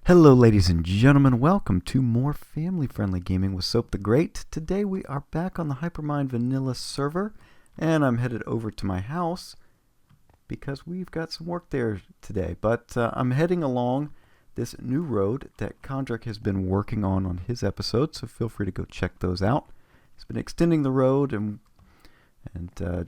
Hello ladies and gentlemen, welcome to more family-friendly gaming with Soap the Great. Today we are back on the Hypermine vanilla server, and I'm headed over to my house because we've got some work there today. But I'm heading along this new road that Kondrick has been working on his episodes, so feel free to go check those out. He's been extending the road and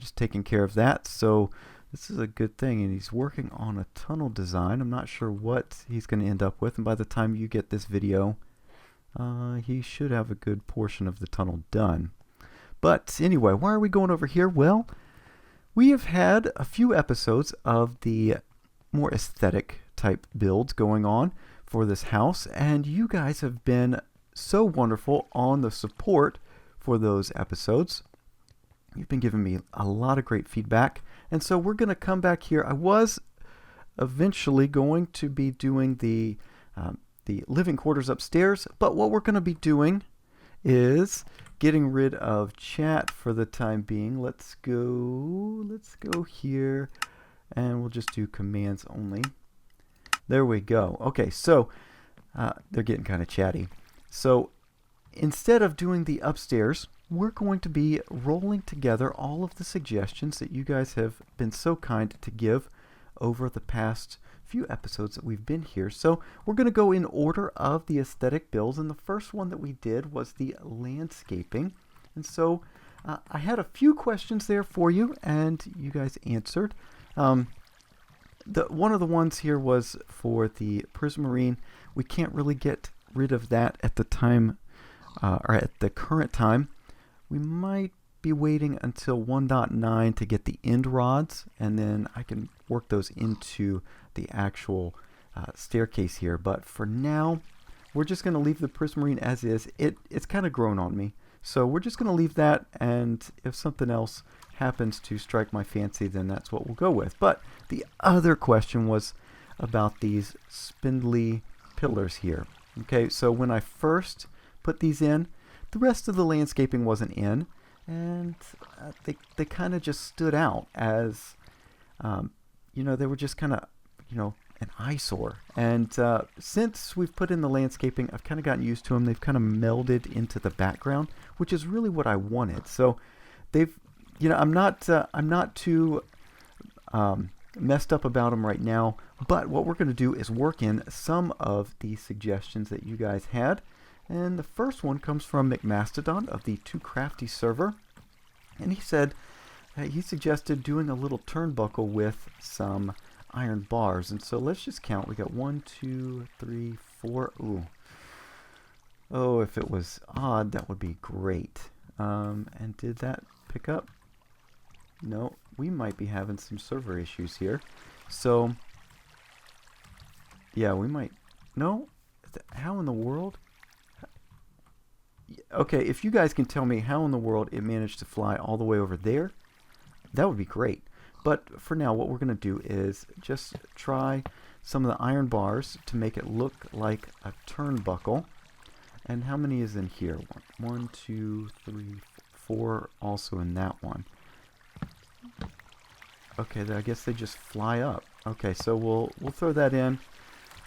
just taking care of that, so this is a good thing, and he's working on a tunnel design. I'm not sure what he's going to end up with, and by the time you get this video, he should have a good portion of the tunnel done. But anyway, why are we going over here? Well, we have had a few episodes of the more aesthetic type builds going on for this house, and you guys have been so wonderful on the support for those episodes. You've been giving me a lot of great feedback, and so we're going to come back here. I was eventually going to be doing the living quarters upstairs, but what we're going to be doing is getting rid of chat for the time being. Let's go here, and we'll just do commands only. There we go. Okay, so they're getting kind of chatty. So instead of doing the upstairs, we're going to be rolling together all of the suggestions that you guys have been so kind to give over the past few episodes that we've been here. So we're going to go in order of the aesthetic builds, and the first one that we did was the landscaping. And so I had a few questions there for you, and you guys answered. One of the ones here was for the Prismarine. We can't really get rid of that at the time, or at the current time. We might be waiting until 1.9 to get the end rods, and then I can work those into the actual staircase here. But for now, we're just going to leave the Prismarine as is. It's kind of grown on me, so we're just going to leave that, and if something else happens to strike my fancy, then that's what we'll go with. But the other question was about these spindly pillars here. Okay, so when I first put these in, the rest of the landscaping wasn't in, and they kind of just stood out as, they were just kind of, an eyesore. And since we've put in the landscaping, I've kind of gotten used to them. They've kind of melded into the background, which is really what I wanted. So they've, I'm not too messed up about them right now, but what we're going to do is work in some of the suggestions that you guys had. And the first one comes from McMastodon of the Too Crafty server. And he said, he suggested doing a little turnbuckle with some iron bars. And so let's just count. We got 1, 2, 3, 4. Ooh. Oh, if it was odd, that would be great. And did that pick up? No, we might be having some server issues here. So, yeah, we might. No? How in the world? Okay, if you guys can tell me how in the world it managed to fly all the way over there, that would be great. But for now, what we're going to do is just try some of the iron bars to make it look like a turnbuckle. And how many is in here? 1, 2, 3, 4, also in that one. Okay, I guess they just fly up. Okay, so we'll throw that in,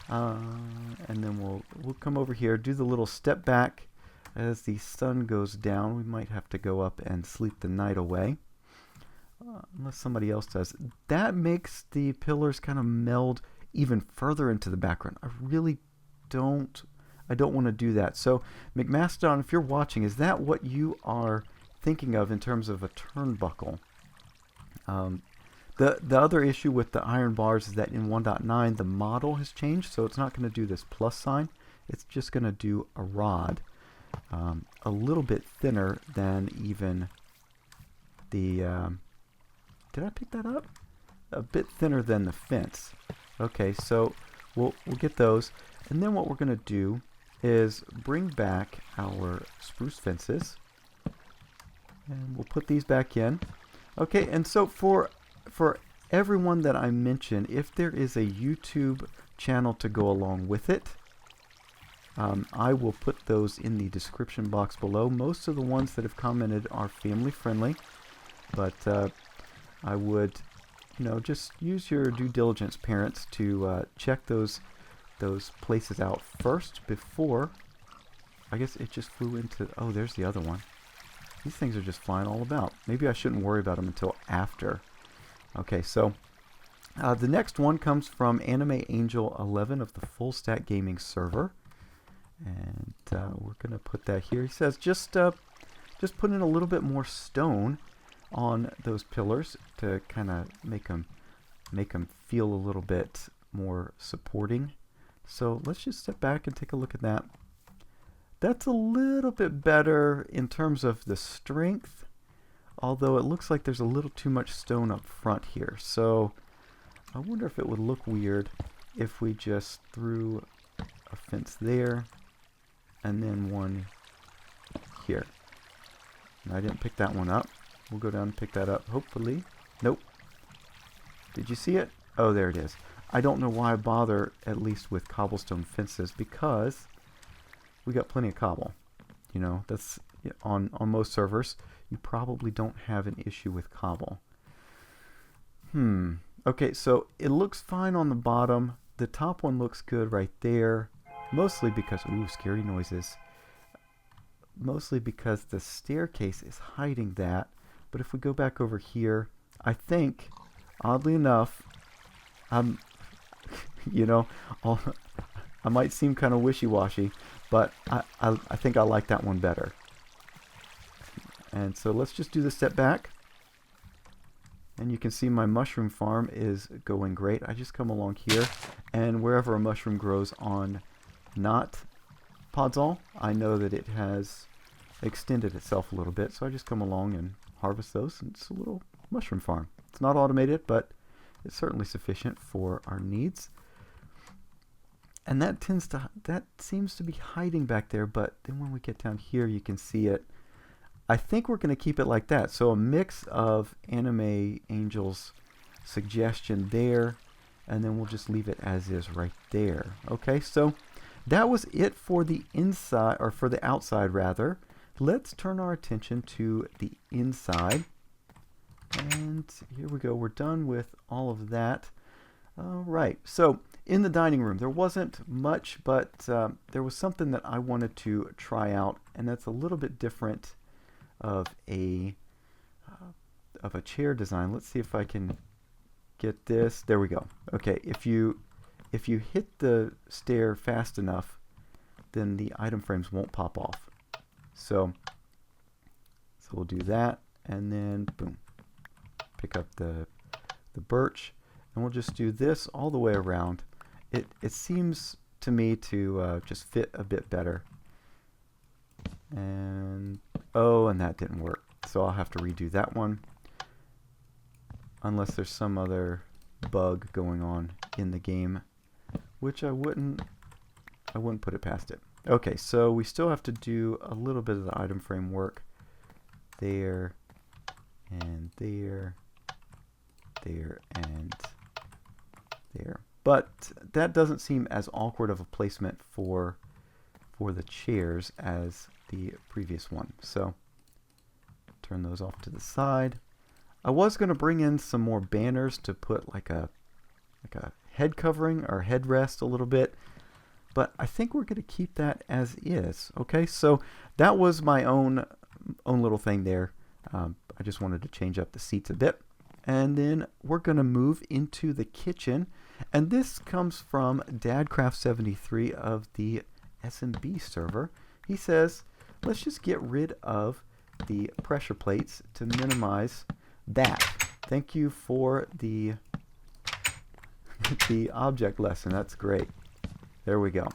and then we'll come over here, do the little step back. As the sun goes down, we might have to go up and sleep the night away. Unless somebody else does. That makes the pillars kind of meld even further into the background. I don't want to do that. So, McMastodon, if you're watching, is that what you are thinking of in terms of a turnbuckle? The other issue with the iron bars is that in 1.9, the model has changed, so it's not going to do this plus sign. It's just going to do a rod. A little bit thinner than even the, did I pick that up? A bit thinner than the fence. Okay, so we'll get those, and then what we're going to do is bring back our spruce fences, and we'll put these back in. Okay, and so for everyone that I mentioned, if there is a YouTube channel to go along with it, I will put those in the description box below. Most of the ones that have commented are family friendly, but I would, just use your due diligence, parents, to check those those places out first before... I guess it just flew into... Oh, there's the other one. These things are just flying all about. Maybe I shouldn't worry about them until after. Okay, so the next one comes from Anime Angel 11 of the Full Stack Gaming server. And we're going to put that here. He says just put in a little bit more stone on those pillars to kind of make them feel a little bit more supporting. So let's just step back and take a look at that. That's a little bit better in terms of the strength, although it looks like there's a little too much stone up front here. So I wonder if it would look weird if we just threw a fence there and then one here. And I didn't pick that one up. We'll go down and pick that up, hopefully. Nope. Did you see it? Oh, there it is. I don't know why I bother, at least with cobblestone fences, because we got plenty of cobble. You know, that's on most servers. You probably don't have an issue with cobble. Okay, so it looks fine on the bottom. The top one looks good right there. Mostly because, ooh, scary noises. Mostly because the staircase is hiding that. But if we go back over here, I think, oddly enough, you know, I might seem kind of wishy-washy, but I think I like that one better. And so let's just do the step back. And you can see my mushroom farm is going great. I just come along here, and wherever a mushroom grows on not podzol, I know that it has extended itself a little bit. So I just come along and harvest those, and it's a little mushroom farm. It's not automated, but it's certainly sufficient for our needs. And that seems to be hiding back there, but then when we get down here, you can see it. I think we're going to keep it like that. So a mix of Anime Angel's suggestion there, and then we'll just leave it as is right there. Okay, so that was it for the inside, or for the outside rather. Let's turn our attention to the inside. And here we go. We're done with all of that. All right, so in the dining room, there wasn't much, but there was something that I wanted to try out, and that's a little bit different of a chair design. Let's see if I can get this. There we go. Okay, if you hit the stair fast enough, then the item frames won't pop off. So we'll do that, and then boom, pick up the birch, and we'll just do this all the way around. It seems to me to just fit a bit better. And oh, and that didn't work, so I'll have to redo that one, unless there's some other bug going on in the game, which I wouldn't put it past it. Okay, so we still have to do a little bit of the item frame work there, and there, and there. But that doesn't seem as awkward of a placement for the chairs as the previous one. So turn those off to the side. I was going to bring in some more banners to put like a head covering or headrest a little bit, but I think we're going to keep that as is. Okay, so that was my own little thing there. I just wanted to change up the seats a bit. And then we're going to move into the kitchen. And this comes from Dadcraft73 of the SMB server. He says, let's just get rid of the pressure plates to minimize that. Thank you for the object lesson. That's great. There we go.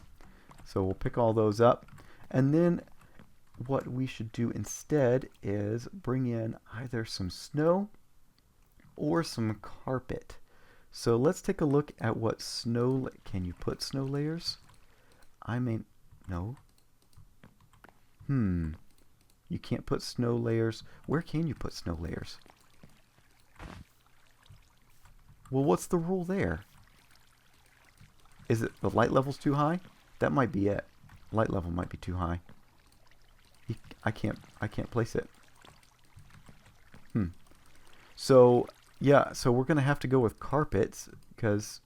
So we'll pick all those up. And then what we should do instead is bring in either some snow or some carpet. So let's take a look at what snow... Can you put snow layers? I mean, no. You can't put snow layers. Where can you put snow layers? Well, what's the rule there? Is it the light level's too high? That might be it. Light level might be too high. I can't place it. So yeah, so we're gonna have to go with carpets because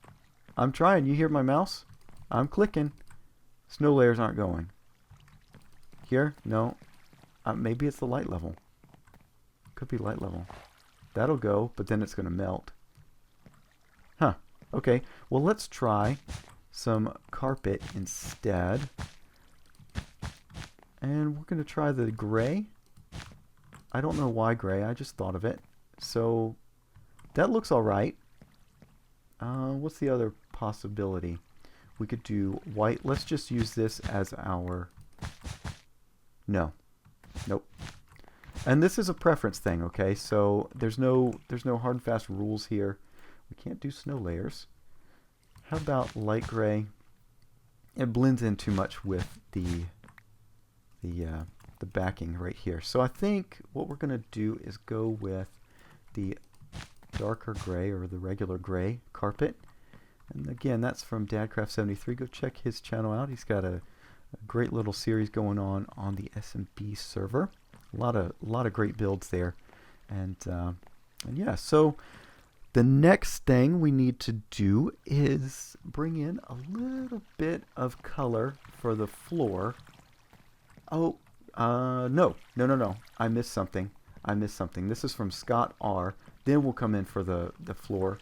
I'm trying. You hear my mouse? I'm clicking. Snow layers aren't going. Here? No. Maybe it's the light level. Could be light level. That'll go, but then it's going to melt. Huh. Okay. Well, let's try some carpet instead. And we're going to try the gray. I don't know why gray. I just thought of it. So that looks all right. What's the other possibility? We could do white. Let's just use this as our... No. Nope. And this is a preference thing, okay? So there's no hard and fast rules here. We can't do snow layers. How about light gray? It blends in too much with the backing right here. So I think what we're going to do is go with the darker gray, or the regular gray carpet. And again, that's from Dadcraft73. Go check his channel out. He's got a great little series going on the SMP server. A lot of great builds there. And yeah, so the next thing we need to do is bring in a little bit of color for the floor. Oh, no. I missed something. This is from Scott R. Then we'll come in for the floor.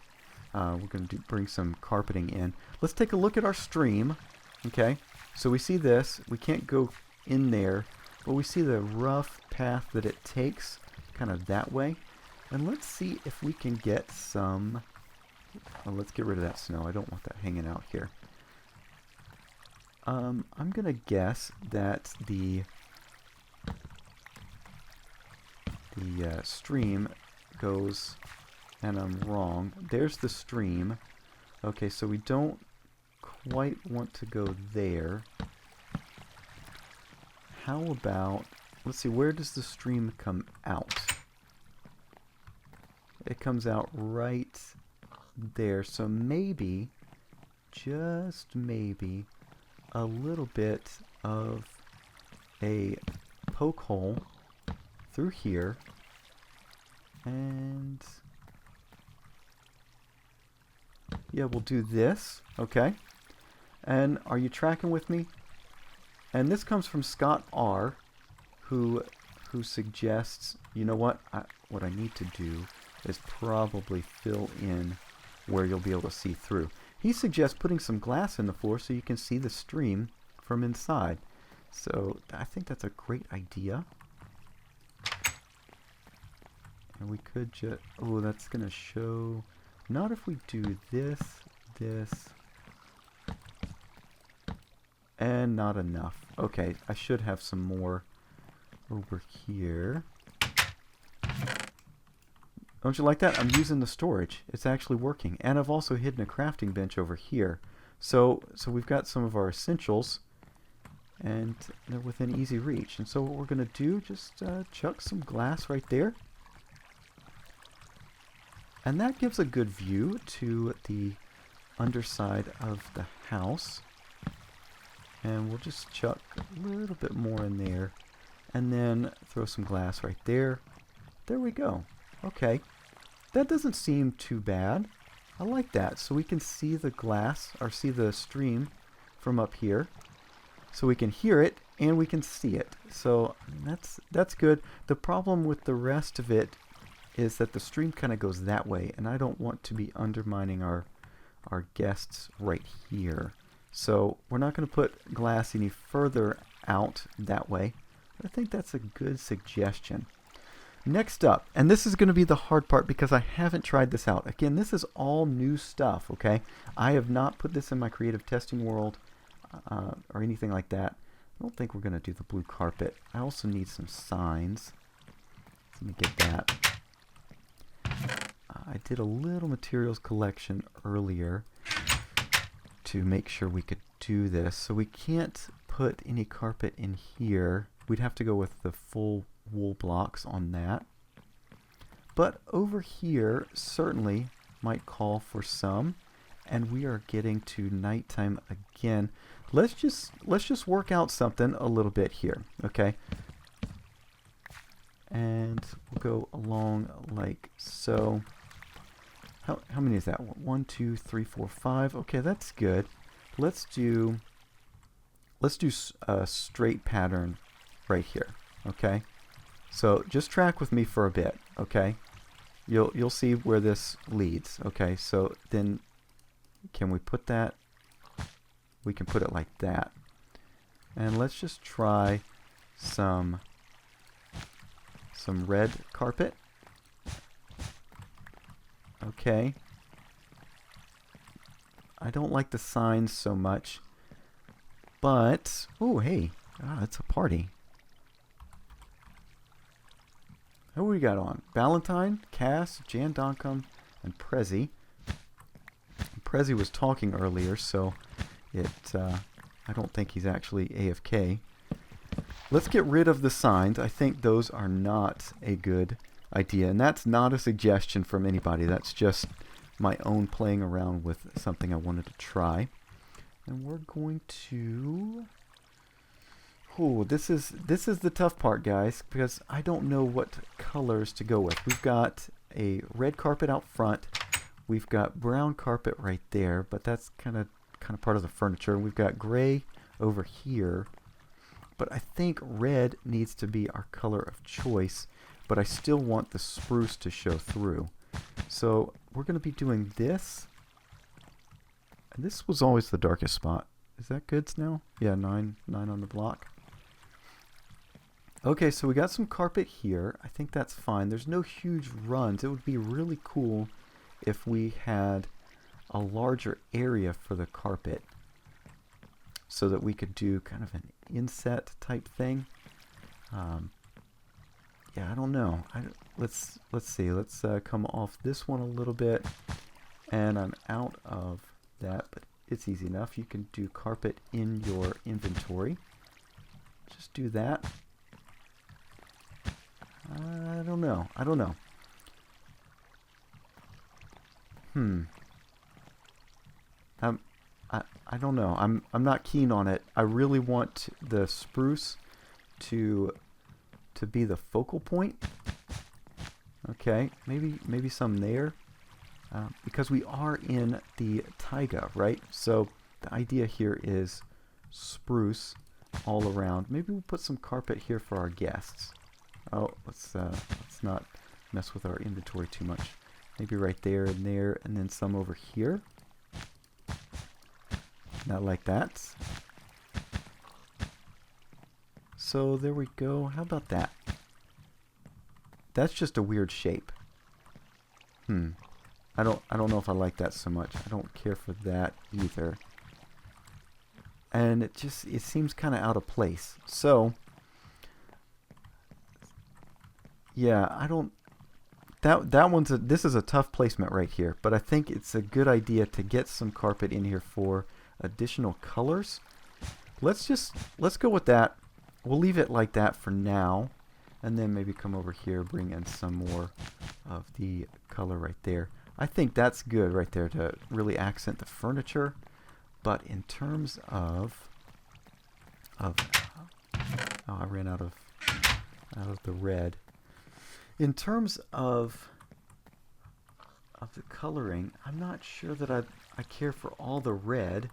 We're going to bring some carpeting in. Let's take a look at our stream. Okay, so we see this. We can't go in there, but we see the rough path that it takes, kind of that way. And let's see if we can get some... Oh, let's get rid of that snow. I don't want that hanging out here. I'm going to guess that the stream goes... And I'm wrong. There's the stream. Okay, so we don't quite want to go there. How about... Let's see, where does the stream come out? It comes out right there. So maybe, just maybe, a little bit of a poke hole through here. And... yeah, we'll do this, okay? And are you tracking with me? And this comes from Scott R, who suggests, you know what? What I need to do is probably fill in where you'll be able to see through. He suggests putting some glass in the floor so you can see the stream from inside. So I think that's a great idea. And we could just... oh, that's going to show... Not if we do this, and not enough. Okay, I should have some more over here. Don't you like that? I'm using the storage. It's actually working. And I've also hidden a crafting bench over here. So we've got some of our essentials, and they're within easy reach. And so what we're going to do, just chuck some glass right there. And that gives a good view to the underside of the house. And we'll just chuck a little bit more in there. And then throw some glass right there. There we go. Okay. That doesn't seem too bad. I like that. So we can see the glass, or see the stream from up here. So we can hear it, and we can see it. So that's good. The problem with the rest of it is that the stream kind of goes that way, and I don't want to be undermining our guests right here. So we're not going to put glass any further out that way. I think that's a good suggestion. Next up, and this is going to be the hard part because I haven't tried this out. Again, this is all new stuff, okay? I have not put this in my creative testing world or anything like that. I don't think we're going to do the blue carpet. I also need some signs. Let me get that. I did a little materials collection earlier to make sure we could do this. So we can't put any carpet in here. We'd have to go with the full wool blocks on that. But over here certainly might call for some. And we are getting to nighttime again. Let's just work out something a little bit here, okay? And we'll go along like so. How many is that? 1, 2, 3, 4, 5. Okay, that's good. let's do a straight pattern right here. Okay, so just track with me for a bit. Okay, you'll see where this leads. Okay, so then can we put that? We can put it like that, and let's just try some red carpet. Okay, I don't like the signs so much, but oh hey, it's a party. Who we got on? Valentine, Cass, Jan Donkum, and Prezi. Prezi was talking earlier, so I don't think he's actually AFK. Let's get rid of the signs. I think those are not a good idea, and that's not a suggestion from anybody. That's just my own playing around with something I wanted to try. And we're going to... Oh, this is the tough part, guys, because I don't know what colors to go with. We've got a red carpet out front. We've got brown carpet right there, but that's kind of part of the furniture. We've got gray over here, but I think red needs to be our color of choice, but I still want the spruce to show through. So we're going to be doing this. And this was always the darkest spot. Is that good now? Yeah, 9 on the block. Okay, so we got some carpet here. I think that's fine. There's no huge runs. It would be really cool if we had a larger area for the carpet so that we could do kind of an inset type thing. Yeah, I don't know. Let's see. Let's come off this one a little bit, and I'm out of that, but it's easy enough. You can do carpet in your inventory. Just do that. I don't know. I don't know. I don't know. I'm not keen on it. I really want the spruce to be the focal point. Okay, maybe some there, because we are in the taiga, right? So the idea here is spruce all around. Maybe we'll put some carpet here for our guests. Oh, let's not mess with our inventory too much. Maybe right there, and then some over here. Not like that. So there we go. How about that? That's just a weird shape. I don't know if I like that so much. I don't care for that either. And it seems kind of out of place. So yeah, I don't. This is a tough placement right here, but I think it's a good idea to get some carpet in here for additional colors. Let's go with that. We'll leave it like that for now, and then maybe come over here, bring in some more of the color right there. I think that's good right there to really accent the furniture. But in terms of oh, I ran out of the red. In terms of the coloring, I'm not sure that I care for all the red.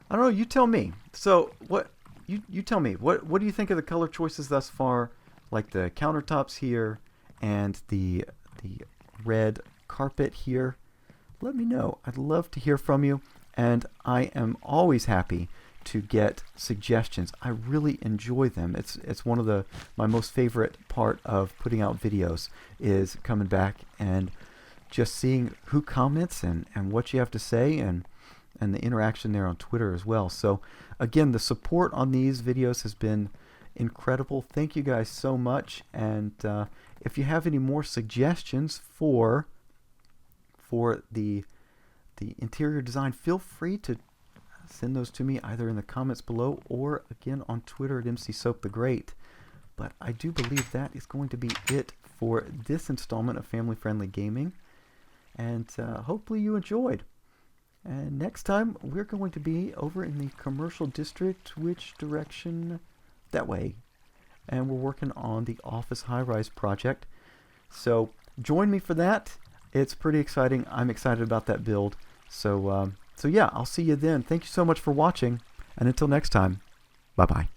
I don't know, you tell me. So what you tell me. What do you think of the color choices thus far? Like the countertops here and the red carpet here. Let me know. I'd love to hear from you, and I am always happy to get suggestions. I really enjoy them. It's one of my most favorite part of putting out videos is coming back and just seeing who comments and what you have to say, and the interaction there on Twitter as well. So again, the support on these videos has been incredible. Thank you guys so much. And if you have any more suggestions for the interior design, feel free to send those to me either in the comments below or again on Twitter at MCSoapTheGreat. But I do believe that is going to be it for this installment of Family Friendly Gaming, and hopefully you enjoyed. And next time we're going to be over in the commercial district. Which direction? That way. And we're working on the office high-rise project. So join me for that. It's pretty exciting. I'm excited about that build. So So yeah, I'll see you then. Thank you so much for watching, and until next time, bye-bye.